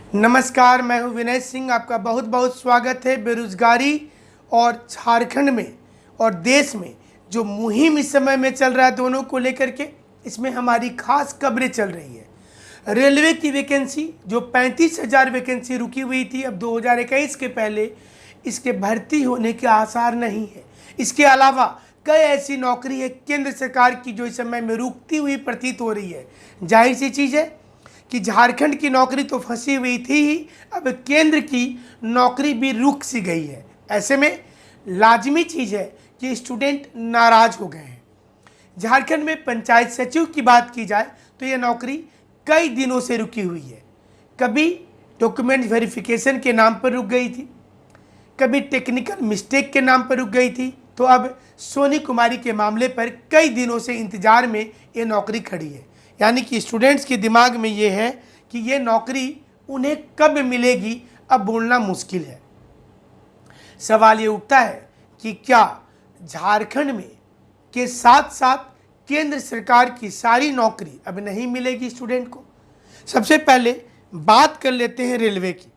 नमस्कार, मैं हूं विनय सिंह। आपका बहुत बहुत स्वागत है। बेरोजगारी और झारखंड में और देश में जो मुहिम इस समय में चल रहा है, दोनों को लेकर के इसमें हमारी खास खबरें चल रही है। रेलवे की वैकेंसी जो 35,000 वैकेंसी रुकी हुई थी, अब 2021 के पहले इसके भर्ती होने के आसार नहीं है। इसके अलावा कई ऐसी नौकरी है केंद्र सरकार की जो इस समय में रुकती हुई प्रतीत हो रही है। जाहिर सी चीज़ है कि झारखंड की नौकरी तो फंसी हुई थी ही, अब केंद्र की नौकरी भी रुक सी गई है। ऐसे में लाजमी चीज़ है कि स्टूडेंट नाराज हो गए हैं। झारखंड में पंचायत सचिव की बात की जाए तो ये नौकरी कई दिनों से रुकी हुई है। कभी डॉक्यूमेंट वेरिफिकेशन के नाम पर रुक गई थी, कभी टेक्निकल मिस्टेक के नाम पर रुक गई थी, तो अब सोनी कुमारी के मामले पर कई दिनों से इंतजार में ये नौकरी खड़ी है। यानी कि स्टूडेंट्स के दिमाग में ये है कि ये नौकरी उन्हें कब मिलेगी, अब बोलना मुश्किल है। सवाल ये उठता है कि क्या झारखंड में के साथ साथ केंद्र सरकार की सारी नौकरी अब नहीं मिलेगी स्टूडेंट को। सबसे पहले बात कर लेते हैं रेलवे की।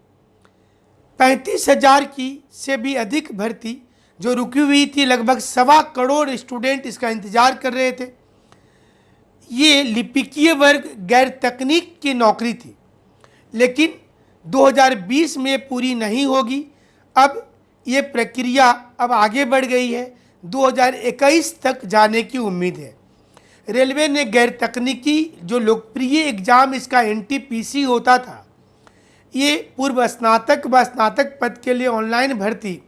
35,000 की से भी अधिक भर्ती जो रुकी हुई थी, लगभग 1.25 करोड़ स्टूडेंट इसका इंतजार कर रहे थे। ये लिपिकीय वर्ग गैर तकनीक की नौकरी थी, लेकिन 2020 में पूरी नहीं होगी। अब ये प्रक्रिया अब आगे बढ़ गई है, 2021 तक जाने की उम्मीद है। रेलवे ने गैर तकनीकी जो लोकप्रिय एग्जाम इसका NTPC होता था, ये पूर्व स्नातक व स्नातक पद के लिए ऑनलाइन भर्ती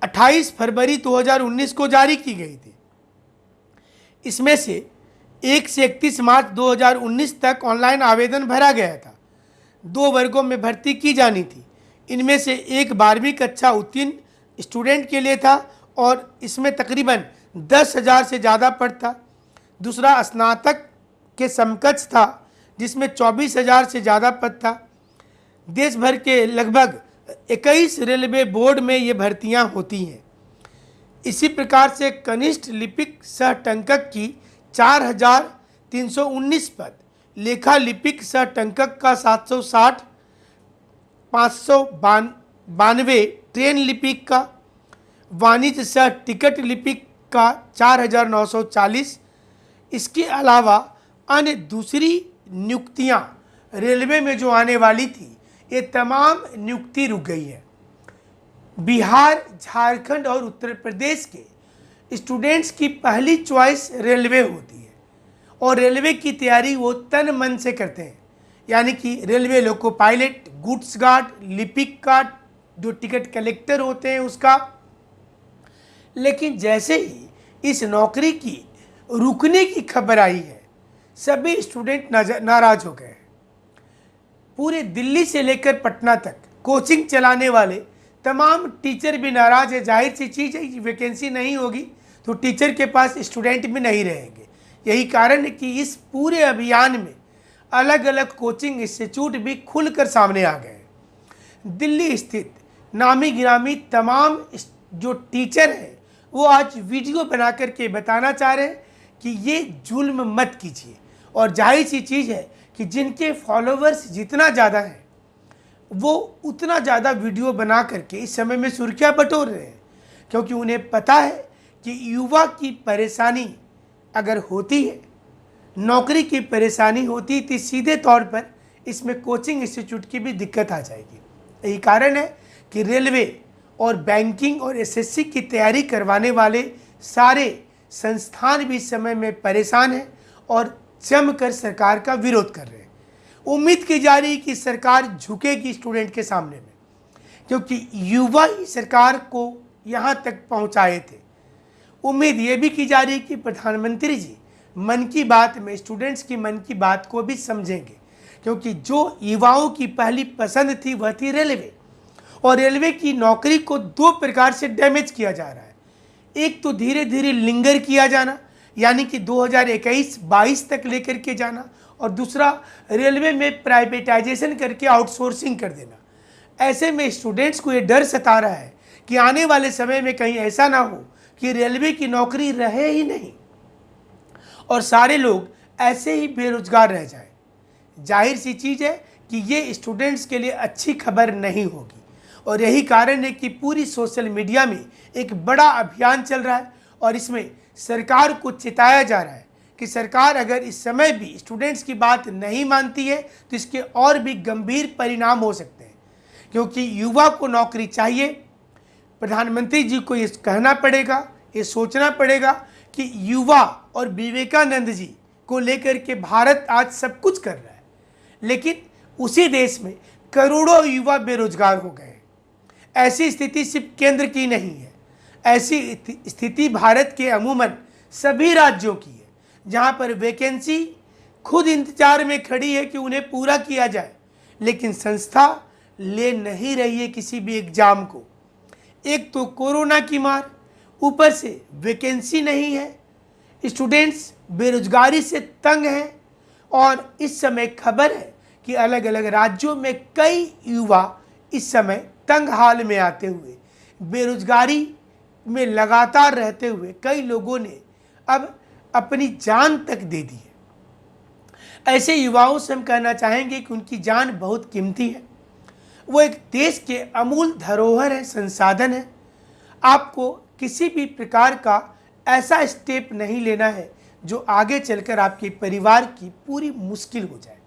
28 फरवरी 2019 को जारी की गई थी। इसमें से 1 से 31 मार्च 2019 तक ऑनलाइन आवेदन भरा गया था। 2 वर्गों में भर्ती की जानी थी। इनमें से एक 12वीं कक्षा उत्तीर्ण स्टूडेंट के लिए था और इसमें तकरीबन 10,000 से ज़्यादा पद था। दूसरा स्नातक के समकक्ष था, जिसमें 24,000 से ज़्यादा पद था। देश भर के लगभग 21 रेलवे बोर्ड में ये भर्तियां होती हैं। इसी प्रकार से कनिष्ठ लिपिक सह टंकक की 4,319 पद, लेखा लिपिक सह टंकक का 760, 592 ट्रेन लिपिक का, वाणिज्य सह टिकट लिपिक का 4,940। इसके अलावा अन्य दूसरी नियुक्तियां रेलवे में जो आने वाली थी, ये तमाम नियुक्ति रुक गई है। बिहार, झारखंड और उत्तर प्रदेश के स्टूडेंट्स की पहली चॉइस रेलवे होती है और रेलवे की तैयारी वो तन मन से करते हैं। यानी कि railway loco pilot, goods guard, लिपिक गार्ड, जो टिकट कलेक्टर होते हैं उसका। लेकिन जैसे ही इस नौकरी की रुकने की खबर आई है, सभी स्टूडेंट नाराज हो गए। पूरे दिल्ली से लेकर पटना तक कोचिंग चलाने वाले तमाम टीचर भी नाराज है। जाहिर सी चीज़ है कि वैकेंसी नहीं होगी तो टीचर के पास स्टूडेंट भी नहीं रहेंगे। यही कारण है कि इस पूरे अभियान में अलग अलग कोचिंग इंस्टीट्यूट भी खुलकर सामने आ गए। दिल्ली स्थित नामी गिरामी तमाम जो टीचर हैं, वो आज वीडियो बना करके बताना चाह रहे हैं कि ये जुल्म मत कीजिए। और जाहिर सी चीज़ है कि जिनके फॉलोवर्स जितना ज़्यादा है, वो उतना ज़्यादा वीडियो बना करके इस समय में सुर्खियाँ बटोर रहे हैं, क्योंकि उन्हें पता है कि युवा की परेशानी अगर होती है, नौकरी की परेशानी होती, तो सीधे तौर पर इसमें कोचिंग इंस्टीट्यूट की भी दिक्कत आ जाएगी। यही कारण है कि रेलवे और बैंकिंग और SSC की तैयारी करवाने वाले सारे संस्थान भी इस समय में परेशान हैं और जमकर सरकार का विरोध कर रहे हैं। उम्मीद की जा रही कि सरकार झुकेगी स्टूडेंट के सामने में, क्योंकि युवा ही सरकार को यहाँ तक पहुँचाए थे। उम्मीद ये भी की जा रही कि प्रधानमंत्री जी मन की बात में स्टूडेंट्स की मन की बात को भी समझेंगे, क्योंकि जो युवाओं की पहली पसंद थी वह थी रेलवे। और रेलवे की नौकरी को 2 प्रकार से डैमेज किया जा रहा है। एक तो धीरे धीरे लिंगर किया जाना, यानी कि 2021-22 तक लेकर के जाना, और दूसरा रेलवे में प्राइवेटाइजेशन करके आउटसोर्सिंग कर देना। ऐसे में स्टूडेंट्स को ये डर सता रहा है कि आने वाले समय में कहीं ऐसा ना हो कि रेलवे की नौकरी रहे ही नहीं और सारे लोग ऐसे ही बेरोजगार रह जाए। जाहिर सी चीज़ है कि ये स्टूडेंट्स के लिए अच्छी खबर नहीं होगी। और यही कारण है कि पूरी सोशल मीडिया में एक बड़ा अभियान चल रहा है और इसमें सरकार को चिताया जा रहा है कि सरकार अगर इस समय भी स्टूडेंट्स की बात नहीं मानती है तो इसके और भी गंभीर परिणाम हो सकते हैं, क्योंकि युवा को नौकरी चाहिए। प्रधानमंत्री जी को ये कहना पड़ेगा, ये सोचना पड़ेगा कि युवा और विवेकानंद जी को लेकर के भारत आज सब कुछ कर रहा है, लेकिन उसी देश में करोड़ों युवा बेरोजगार हो गए हैं। ऐसी स्थिति सिर्फ केंद्र की नहीं है, ऐसी स्थिति भारत के अमूमन सभी राज्यों की है, जहां पर वैकेंसी खुद इंतजार में खड़ी है कि उन्हें पूरा किया जाए, लेकिन संस्था ले नहीं रही है किसी भी एग्जाम को। एक तो कोरोना की मार, ऊपर से वैकेंसी नहीं है, स्टूडेंट्स बेरोजगारी से तंग हैं और इस समय खबर है कि अलग अलग राज्यों में कई युवा इस समय तंग हाल में आते हुए, बेरोजगारी में लगातार रहते हुए कई लोगों ने अब अपनी जान तक दे दी है। ऐसे युवाओं से हम कहना चाहेंगे कि उनकी जान बहुत कीमती है, वो एक देश के अमूल धरोहर है, संसाधन है। आपको किसी भी प्रकार का ऐसा स्टेप नहीं लेना है जो आगे चलकर आपके परिवार की पूरी मुश्किल हो जाए।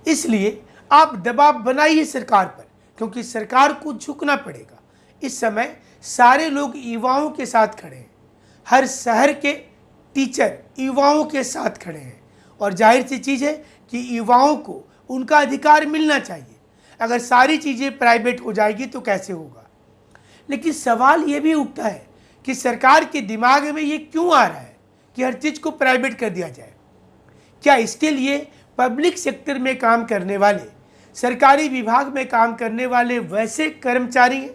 इसलिए आप दबाव बनाइए सरकार पर, क्योंकि सरकार को झुकना पड़ेगा। इस समय सारे लोग युवाओं के साथ खड़े हैं, हर शहर के टीचर युवाओं के साथ खड़े हैं और जाहिर सी चीज़ है कि युवाओं को उनका अधिकार मिलना चाहिए। अगर सारी चीज़ें प्राइवेट हो जाएगी तो कैसे होगा। लेकिन सवाल ये भी उठता है कि सरकार के दिमाग में ये क्यों आ रहा है कि हर चीज़ को प्राइवेट कर दिया जाए। क्या इसके लिए पब्लिक सेक्टर में काम करने वाले, सरकारी विभाग में काम करने वाले वैसे कर्मचारी हैं,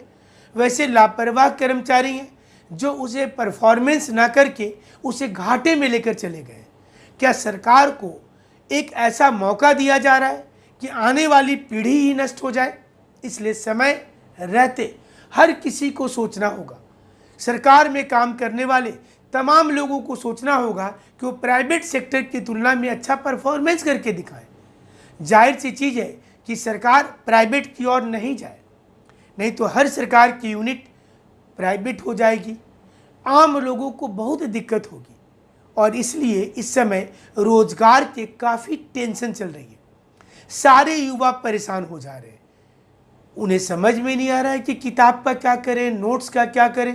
वैसे लापरवाह कर्मचारी हैं जो उसे परफॉर्मेंस ना करके उसे घाटे में लेकर चले गए? क्या सरकार को एक ऐसा मौका दिया जा रहा है कि आने वाली पीढ़ी ही नष्ट हो जाए? इसलिए समय रहते हर किसी को सोचना होगा। सरकार में काम करने वाले तमाम लोगों को सोचना होगा कि वो प्राइवेट सेक्टर की तुलना में अच्छा परफॉर्मेंस करके दिखाएं। जाहिर सी चीज़ है कि सरकार प्राइवेट की ओर नहीं जाए, नहीं तो हर सरकार की यूनिट प्राइवेट हो जाएगी, आम लोगों को बहुत दिक्कत होगी। और इसलिए इस समय रोजगार के काफ़ी टेंशन चल रही है। सारे युवा परेशान हो जा रहे हैं, उन्हें समझ में नहीं आ रहा है कि किताब का क्या करें, नोट्स का क्या करें,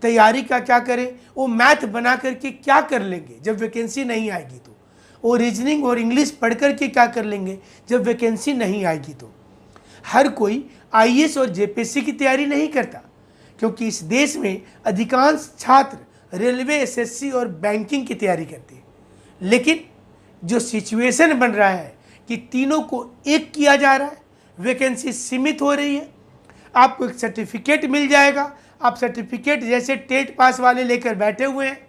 तैयारी का क्या करें। वो मैथ बना करके क्या कर लेंगे जब वैकेंसी नहीं आएगी तो? वो रीजनिंग और इंग्लिश पढ़ करके क्या कर लेंगे जब वैकेंसी नहीं आएगी तो? हर कोई आईएएस और जेपीएससी की तैयारी नहीं करता, क्योंकि इस देश में अधिकांश छात्र रेलवे, एसएससी और बैंकिंग की तैयारी करते हैं। लेकिन जो सिचुएशन बन रहा है कि तीनों को एक किया जा रहा है, वैकेंसी सीमित हो रही है, आपको एक सर्टिफिकेट मिल जाएगा, आप सर्टिफिकेट जैसे टेट पास वाले लेकर बैठे हुए हैं,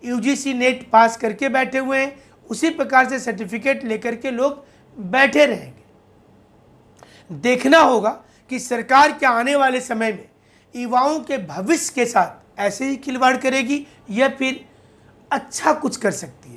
यूजीसी नेट पास करके बैठे हुए हैं, उसी प्रकार से सर्टिफिकेट लेकर के लोग बैठे रहेंगे। देखना होगा कि सरकार क्या आने वाले समय में युवाओं के भविष्य के साथ ऐसे ही खिलवाड़ करेगी या फिर अच्छा कुछ कर सकती है।